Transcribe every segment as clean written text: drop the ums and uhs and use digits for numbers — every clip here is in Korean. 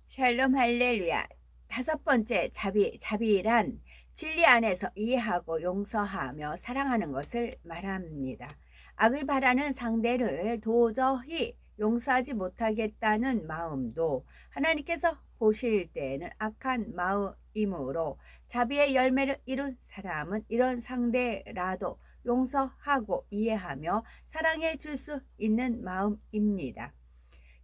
샬롬 할렐루야. 다섯 번째 자비란 진리 안에서 이해하고 용서하며 사랑하는 것을 말합니다. 악을 바라는 상대를 도저히 용서하지 못하겠다는 마음도 하나님께서 보실 때에는 악한 마음이므로 자비의 열매를 이룬 사람은 이런 상대라도 용서하고 이해하며 사랑해 줄 수 있는 마음입니다.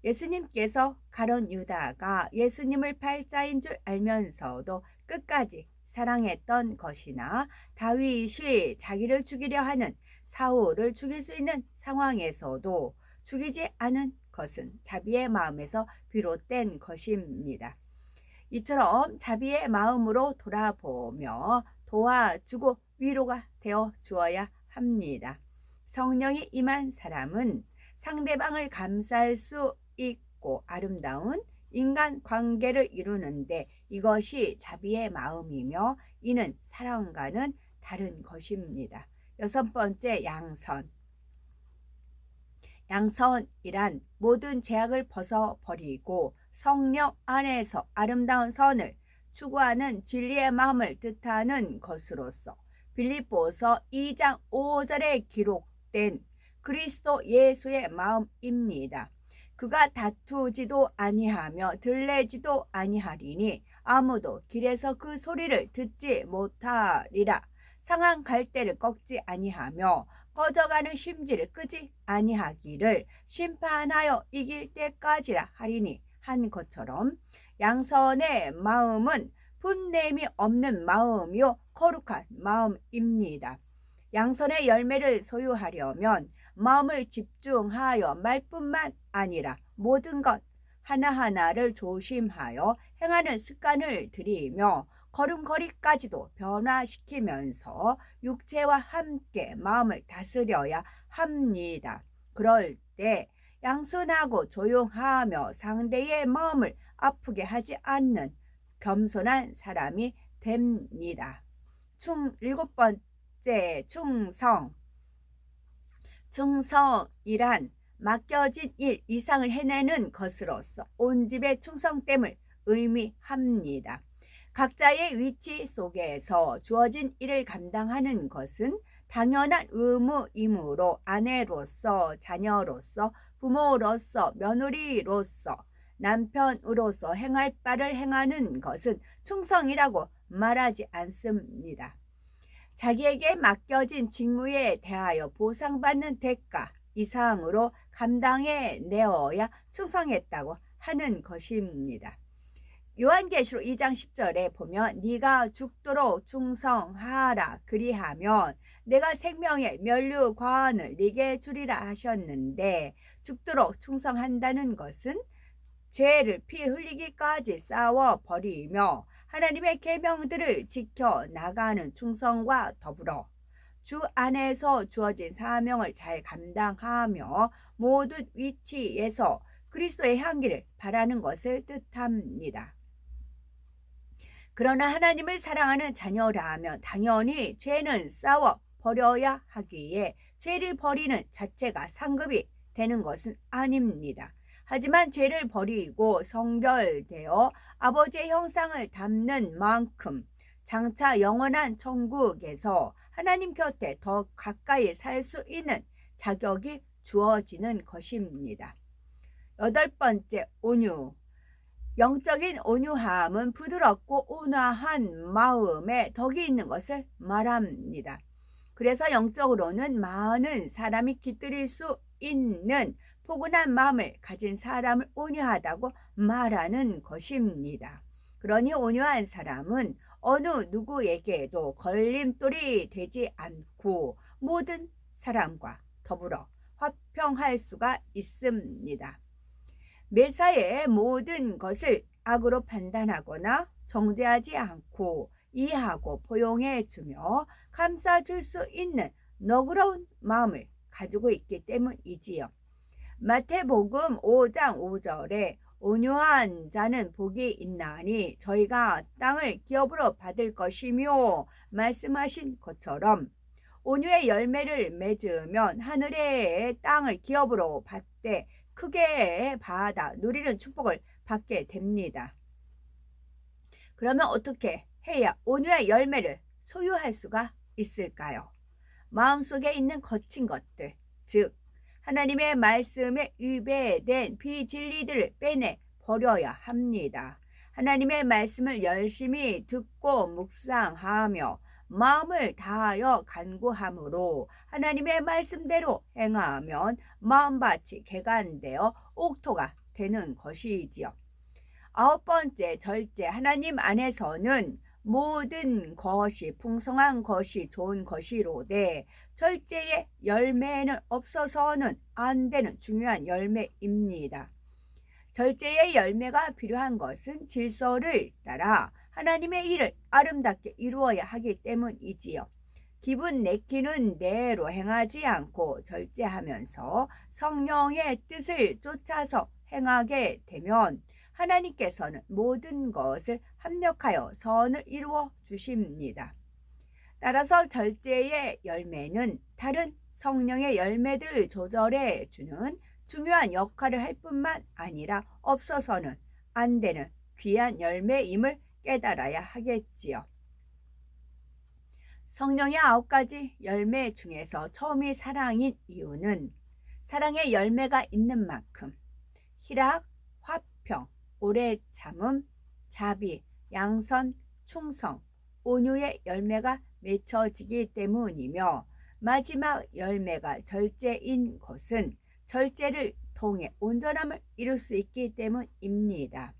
예수님께서 가룟 유다가 예수님을 팔자인 줄 알면서도 끝까지 사랑했던 것이나 다윗이 자기를 죽이려 하는 사울을 죽일 수 있는 상황에서도 죽이지 않은 것은 자비의 마음에서 비롯된 것입니다. 이처럼 자비의 마음으로 돌아보며 도와주고 위로가 되어 주어야 합니다. 성령이 임한 사람은 상대방을 감싸할 수 있고 아름다운 인간 관계를 이루는데 이것이 자비의 마음이며 이는 사랑과는 다른 것입니다. 여섯 번째, 양선이란 모든 제약을 벗어버리고 성령 안에서 아름다운 선을 추구하는 진리의 마음을 뜻하는 것으로서 빌립보서 2장 5절에 기록된 그리스도 예수의 마음입니다. 그가 다투지도 아니하며 들레지도 아니하리니 아무도 길에서 그 소리를 듣지 못하리라. 상한 갈대를 꺾지 아니하며 꺼져가는 심지를 끄지 아니하기를 심판하여 이길 때까지라 하리니 한 것처럼 양선의 마음은 분냄이 없는 마음이요 거룩한 마음입니다. 양선의 열매를 소유하려면 마음을 집중하여 말뿐만 아니라 모든 것 하나하나를 조심하여 행하는 습관을 들이며 걸음걸이까지도 변화시키면서 육체와 함께 마음을 다스려야 합니다. 그럴 때 양순하고 조용하며 상대의 마음을 아프게 하지 않는 겸손한 사람이 됩니다. 일곱 번째, 충성이란 맡겨진 일 이상을 해내는 것으로서 온 집의 충성됨을 의미합니다. 각자의 위치 속에서 주어진 일을 감당하는 것은 당연한 의무이므로 아내로서, 자녀로서, 부모로서, 며느리로서, 남편으로서 행할 바를 행하는 것은 충성이라고 말하지 않습니다. 자기에게 맡겨진 직무에 대하여 보상받는 대가 이상으로 감당해 내어야 충성했다고 하는 것입니다. 요한계시록 2장 10절에 보면 네가 죽도록 충성하라 그리하면 내가 생명의 면류관을 네게 주리라 하셨는데 죽도록 충성한다는 것은 죄를 피 흘리기까지 싸워버리며 하나님의 계명들을 지켜 나가는 충성과 더불어 주 안에서 주어진 사명을 잘 감당하며 모든 위치에서 그리스도의 향기를 바라는 것을 뜻합니다. 그러나 하나님을 사랑하는 자녀라면 당연히 죄는 싸워 버려야 하기에 죄를 버리는 자체가 상급이 되는 것은 아닙니다. 하지만 죄를 버리고 성결되어 아버지의 형상을 담는 만큼 장차 영원한 천국에서 하나님 곁에 더 가까이 살 수 있는 자격이 주어지는 것입니다. 여덟 번째, 온유. 영적인 온유함은 부드럽고 온화한 마음에 덕이 있는 것을 말합니다. 그래서 영적으로는 많은 사람이 깃들일 수 있는 포근한 마음을 가진 사람을 온유하다고 말하는 것입니다. 그러니 온유한 사람은 어느 누구에게도 걸림돌이 되지 않고 모든 사람과 더불어 화평할 수가 있습니다. 매사에 모든 것을 악으로 판단하거나 정죄하지 않고 이해하고 포용해 주며 감싸줄 수 있는 너그러운 마음을 가지고 있기 때문이지요. 마태복음 5장 5절에 온유한 자는 복이 있나니 저희가 땅을 기업으로 받을 것이며 말씀하신 것처럼 온유의 열매를 맺으면 하늘의 땅을 기업으로 받되 크게 받아 누리는 축복을 받게 됩니다. 그러면 어떻게 해야 온유의 열매를 소유할 수가 있을까요? 마음속에 있는 거친 것들, 즉 하나님의 말씀에 위배된 비진리들을 빼내 버려야 합니다. 하나님의 말씀을 열심히 듣고 묵상하며 마음을 다하여 간구함으로 하나님의 말씀대로 행하면 마음밭이 개간되어 옥토가 되는 것이지요. 9번째, 절제. 하나님 안에서는 모든 것이 풍성한 것이 좋은 것이로되 절제의 열매는 없어서는 안 되는 중요한 열매입니다. 절제의 열매가 필요한 것은 질서를 따라 하나님의 일을 아름답게 이루어야 하기 때문이지요. 기분 내키는 대로 행하지 않고 절제하면서 성령의 뜻을 쫓아서 행하게 되면 하나님께서는 모든 것을 합력하여 선을 이루어 주십니다. 따라서 절제의 열매는 다른 성령의 열매들을 조절해 주는 중요한 역할을 할 뿐만 아니라 없어서는 안 되는 귀한 열매임을 깨달아야 하겠지요. 성령의 9가지 열매 중에서 처음이 사랑인 이유는 사랑의 열매가 있는 만큼 희락, 화평, 오래 참음, 자비, 양선, 충성, 온유의 열매가 맺혀지기 때문이며 마지막 열매가 절제인 것은 절제를 통해 온전함을 이룰 수 있기 때문입니다.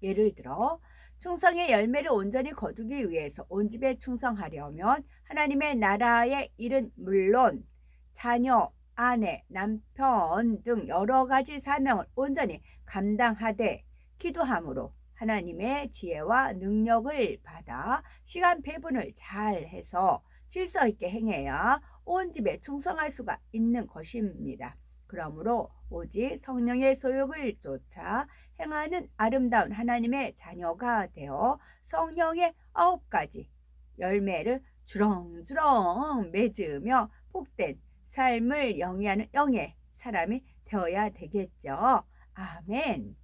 예를 들어 충성의 열매를 온전히 거두기 위해서 온 집에 충성하려면 하나님의 나라의 일은 물론 자녀, 아내, 남편 등 여러 가지 사명을 온전히 감당하되 기도함으로 하나님의 지혜와 능력을 받아 시간 배분을 잘 해서 질서 있게 행해야 온 집에 충성할 수가 있는 것입니다. 그러므로 오직 성령의 소욕을 쫓아 행하는 아름다운 하나님의 자녀가 되어 성령의 9가지 열매를 주렁주렁 맺으며 복된 삶을 영위하는 영의 사람이 되어야 되겠죠. 아멘.